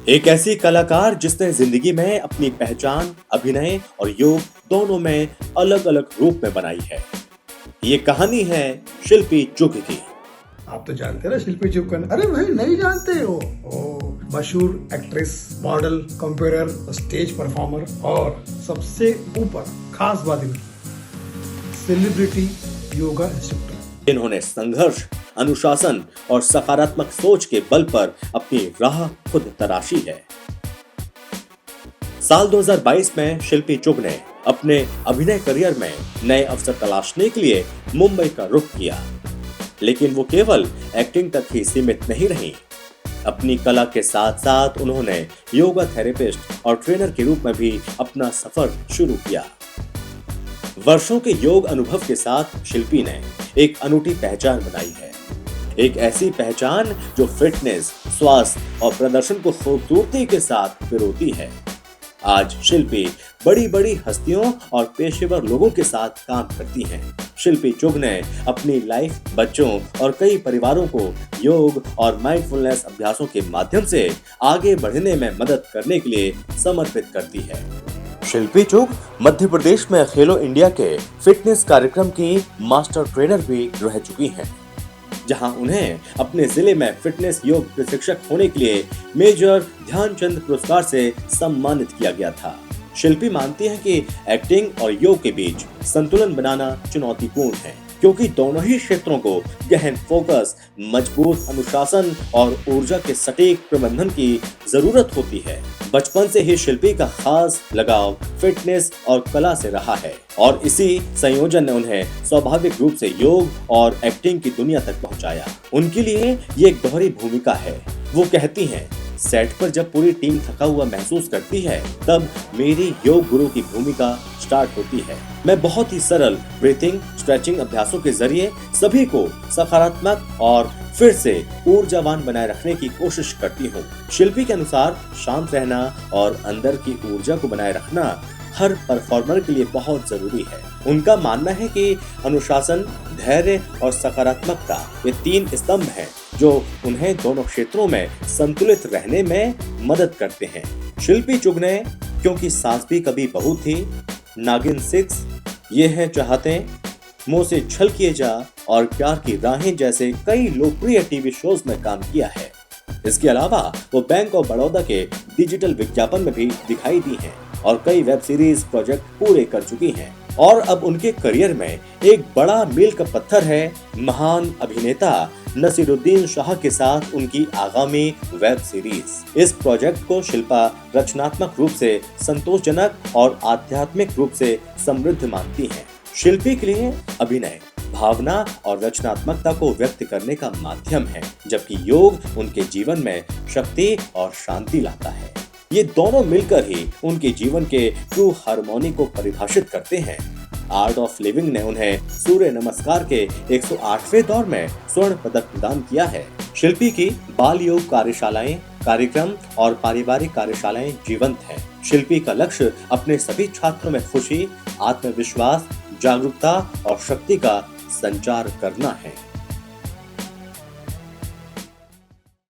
एक ऐसी कलाकार जिसने जिंदगी में अपनी पहचान अभिनय और योग दोनों में अलग-अलग रूप में बनाई है। ये कहानी है शिल्पी चुघ की। आप तो जानते हैं ना शिल्पी चुघ। अरे भाई नहीं जानते हो? मशहूर actress, model, compare, stage performer और सबसे ऊपर खास बात इनकी सेलिब्रिटी योगा इंस्ट्रक्टर। इन्होंने संघर्ष, अनुशासन और सकारात्मक सोच के बल पर अपनी राह खुद तराशी है। साल 2022 में शिल्पी चुघ ने अपने अभिनय करियर में नए अवसर तलाशने के लिए मुंबई का रुख किया, लेकिन वो केवल एक्टिंग तक ही सीमित नहीं रही। अपनी कला के साथ साथ उन्होंने योगा थेरेपिस्ट और ट्रेनर के रूप में भी अपना सफर शुरू किया। वर्षों के योग अनुभव के साथ शिल्पी ने एक अनूठी पहचान बनाई है, एक ऐसी पहचान जो फिटनेस, स्वास्थ्य और प्रदर्शन को खूबसूरती के साथ पिरोती है। आज शिल्पी बड़ी-बड़ी हस्तियों और पेशेवर लोगों के साथ काम करती हैं। शिल्पी चुघ ने अपनी लाइफ बच्चों और कई परिवारों को योग और माइंडफुलनेस अभ्यासों के माध्यम से आगे बढ़ने में मदद करने के लिए समर्पित करती है। शिल्पी चुघ मध्य प्रदेश में खेलो इंडिया के फिटनेस कार्यक्रम की मास्टर ट्रेनर भी रह चुकी हैं, जहां उन्हें अपने जिले में फिटनेस योग प्रशिक्षक होने के लिए मेजर ध्यानचंद पुरस्कार से सम्मानित किया गया था। शिल्पी मानती है कि एक्टिंग और योग के बीच संतुलन बनाना चुनौतीपूर्ण है, क्योंकि दोनों ही क्षेत्रों को गहन फोकस, मजबूत अनुशासन और ऊर्जा के सटीक प्रबंधन की जरूरत होती है। बचपन से ही शिल्पी का खास लगाव फिटनेस और कला से रहा है और इसी संयोजन ने उन्हें स्वाभाविक रूप से योग और एक्टिंग की दुनिया तक पहुंचाया। उनके लिए ये एक दोहरी भूमिका है। वो कहती हैं, सेट पर जब पूरी टीम थका हुआ महसूस करती है, तब मेरी योग गुरु की भूमिका स्टार्ट होती है। मैं बहुत ही सरल ब्रीथिंग, स्ट्रेचिंग अभ्यासों के जरिए सभी को सकारात्मक और फिर से ऊर्जावान बनाए रखने की कोशिश करती हूँ। शिल्पी के अनुसार शांत रहना और अंदर की ऊर्जा को बनाए रखना हर परफॉर्मर के लिए बहुत जरूरी है। उनका मानना है कि अनुशासन, धैर्य और सकारात्मकता ये 3 स्तंभ हैं जो उन्हें दोनों क्षेत्रों में संतुलित रहने में मदद करते हैं। शिल्पी चुघ ने क्योंकि सास भी कभी बहू थी, नागिन 6, ये है चाहते, मुंह से छल किए जा और प्यार की राहें जैसे कई लोकप्रिय टीवी शोज में काम किया है। इसके अलावा वो बैंक ऑफ बड़ौदा के डिजिटल विज्ञापन में भी दिखाई दी हैं और कई वेब सीरीज प्रोजेक्ट पूरे कर चुकी हैं। और अब उनके करियर में एक बड़ा मील का पत्थर है महान अभिनेता नसीरुद्दीन शाह के साथ उनकी आगामी वेब सीरीज। इस प्रोजेक्ट को शिल्पा रचनात्मक रूप से संतोषजनक और आध्यात्मिक रूप से समृद्ध मानती हैं। शिल्पी के लिए अभिनय भावना और रचनात्मकता को व्यक्त करने का माध्यम है, जबकि योग उनके जीवन में शक्ति और शांति लाता है। ये दोनों मिलकर ही उनके जीवन के ट्रू हार्मोनी को परिभाषित करते हैं। आर्ट ऑफ लिविंग ने उन्हें सूर्य नमस्कार के 108वें दौर में स्वर्ण पदक प्रदान किया है। शिल्पी की बाल योग कार्यशालाएं, कार्यक्रम और पारिवारिक कार्यशालाएं जीवंत हैं। शिल्पी का लक्ष्य अपने सभी छात्रों में खुशी, आत्मविश्वास, जागरूकता और शक्ति का संचार करना है।